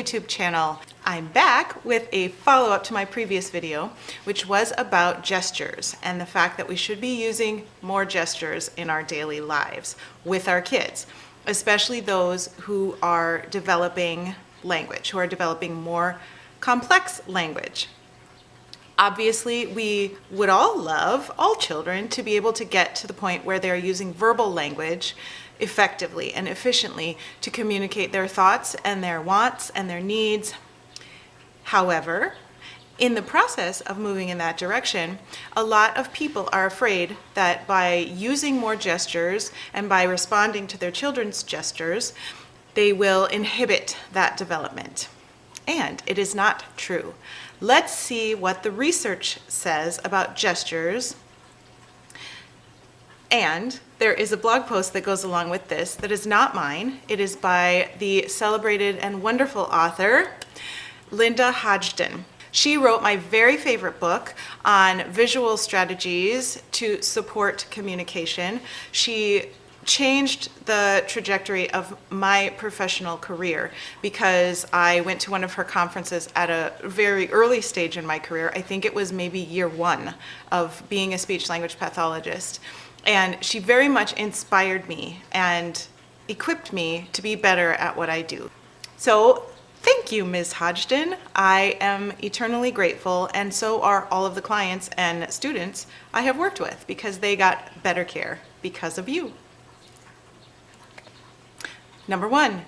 YouTube channel. I'm back with a follow-up to my previous video, which was about gestures and the fact that we should be using more gestures in our daily lives with our kids, especially those who are developing language, who are developing more complex language. Obviously, we would all love, all children, to be able to get to the point where they're using verbal language effectively and efficiently to communicate their thoughts and their wants and their needs. However, in the process of moving in that direction, a lot of people are afraid that by using more gestures and by responding to their children's gestures, they will inhibit that development. And it is not true. Let's see what the research says about gestures. And there is a blog post that goes along with this that is not mine. It is by the celebrated and wonderful author, Linda Hodgson. She wrote my very favorite book on visual strategies to support communication. She changed the trajectory of my professional career because I went to one of her conferences at a very early stage in my career. I think it was maybe year one of being a speech-language pathologist. And she very much inspired me and equipped me to be better at what I do. So thank you, Ms. Hodgson. I am eternally grateful, and so are all of the clients and students I have worked with because they got better care because of you. Number one,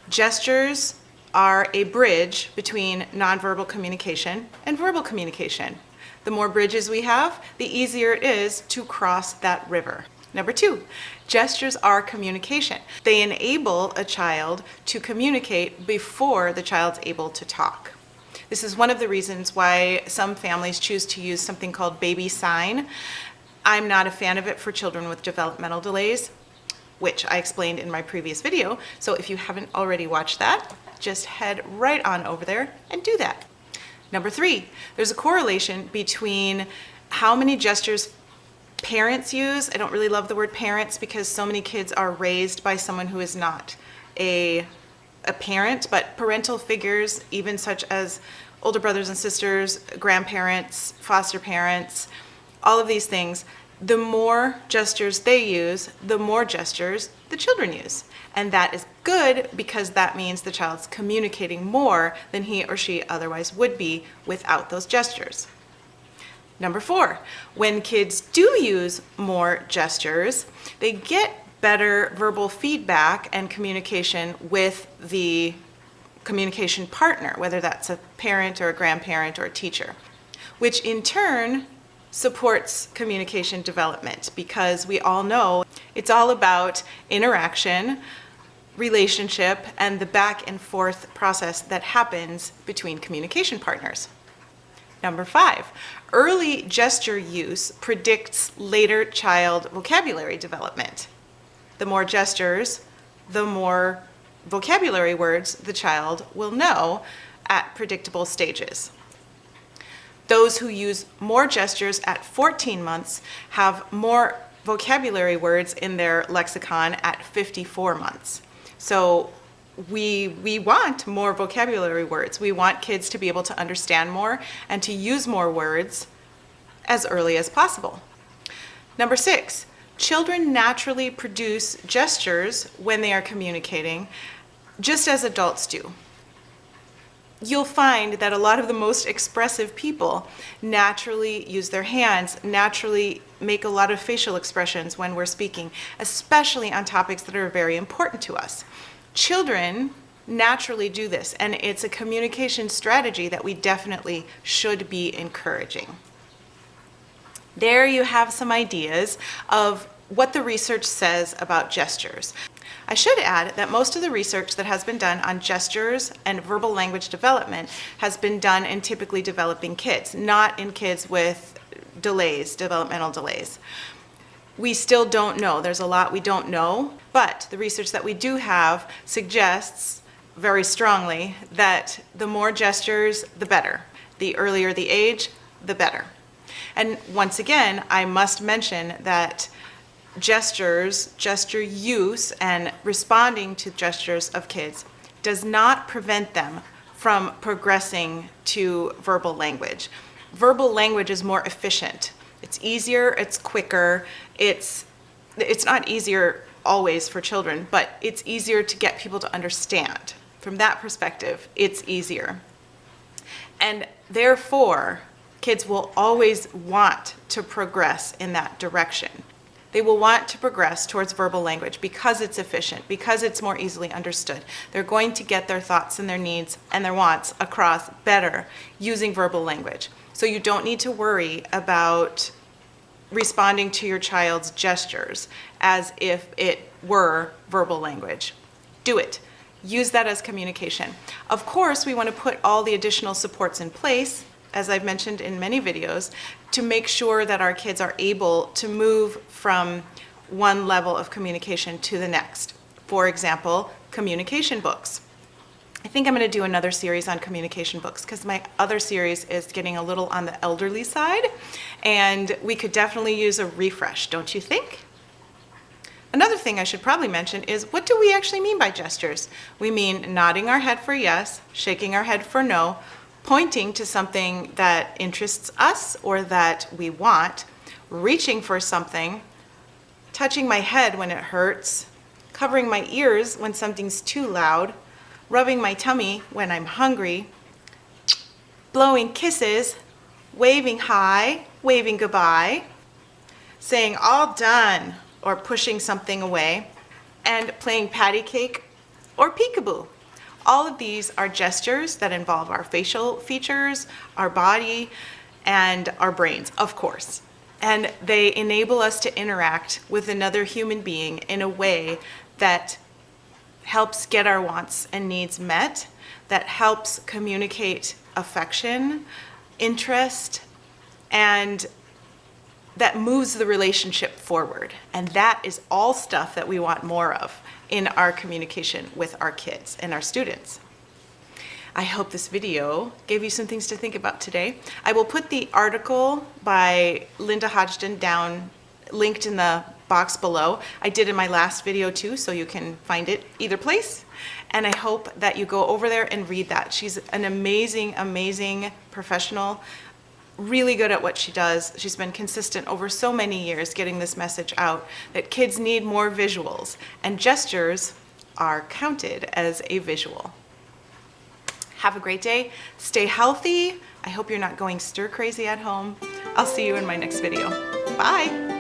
gestures are a bridge between nonverbal communication and verbal communication. The more bridges we have, the easier it is to cross that river. Number two, gestures are communication. They enable a child to communicate before the child's able to talk. This is one of the reasons why some families choose to use something called baby sign. I'm not a fan of it for children with developmental delays, which I explained in my previous video. So if you haven't already watched that, just head right on over there and do that. Number three, there's a correlation between how many gestures parents use. I don't really love the word parents because so many kids are raised by someone who is not a parent, but parental figures, even such as older brothers and sisters, grandparents, foster parents, all of these things. The more gestures they use, the more gestures the children use. And that is good because that means the child's communicating more than he or she otherwise would be without those gestures. Number four, when kids do use more gestures, they get better verbal feedback and communication with the communication partner, whether that's a parent or a grandparent or a teacher, which in turn supports communication development because we all know it's all about interaction, relationship, and the back and forth process that happens between communication partners. Number five, early gesture use predicts later child vocabulary development. The more gestures, the more vocabulary words the child will know at predictable stages. Those who use more gestures at 14 months have more vocabulary words in their lexicon at 54 months. So we want more vocabulary words. We want kids to be able to understand more and to use more words as early as possible. Number six, children naturally produce gestures when they are communicating, just as adults do. You'll find that a lot of the most expressive people naturally use their hands, naturally make a lot of facial expressions when we're speaking, especially on topics that are very important to us. Children naturally do this, and it's a communication strategy that we definitely should be encouraging. There you have some ideas of what the research says about gestures. I should add that most of the research that has been done on gestures and verbal language development has been done in typically developing kids, not in kids with delays, developmental delays. We still don't know. There's a lot we don't know, but the research that we do have suggests very strongly that the more gestures, the better. The earlier the age, the better. And once again, I must mention that gestures, gesture use, and responding to gestures of kids does not prevent them from progressing to verbal language. Verbal language is more efficient. It's easier, it's quicker, it's not easier always for children, but it's easier to get people to understand. From that perspective, it's easier. And therefore, kids will always want to progress in that direction. They will want to progress towards verbal language because it's efficient, because it's more easily understood. They're going to get their thoughts and their needs and their wants across better using verbal language. So you don't need to worry about responding to your child's gestures as if it were verbal language. Do it. Use that as communication. Of course, we want to put all the additional supports in place, as I've mentioned in many videos, to make sure that our kids are able to move from one level of communication to the next. For example, communication books. I think I'm going to do another series on communication books because my other series is getting a little on the elderly side, and we could definitely use a refresh, don't you think? Another thing I should probably mention is, what do we actually mean by gestures? We mean nodding our head for yes, shaking our head for no, pointing to something that interests us or that we want, reaching for something, touching my head when it hurts, covering my ears when something's too loud, rubbing my tummy when I'm hungry, blowing kisses, waving hi, waving goodbye, saying all done or pushing something away, and playing patty cake or peekaboo. All of these are gestures that involve our facial features, our body, and our brains, of course. And they enable us to interact with another human being in a way that helps get our wants and needs met, that helps communicate affection, interest, and that moves the relationship forward. And that is all stuff that we want more of in our communication with our kids and our students. I hope this video gave you some things to think about today. I will put the article by Linda Hodgson down, linked in the box below. I did in my last video too, so you can find it either place. And I hope that you go over there and read that. She's an amazing, amazing professional, really good at what she does. She's been consistent over so many years getting this message out that kids need more visuals, and gestures are counted as a visual. Have a great day. Stay healthy. I hope you're not going stir crazy at home. I'll see you in my next video. Bye.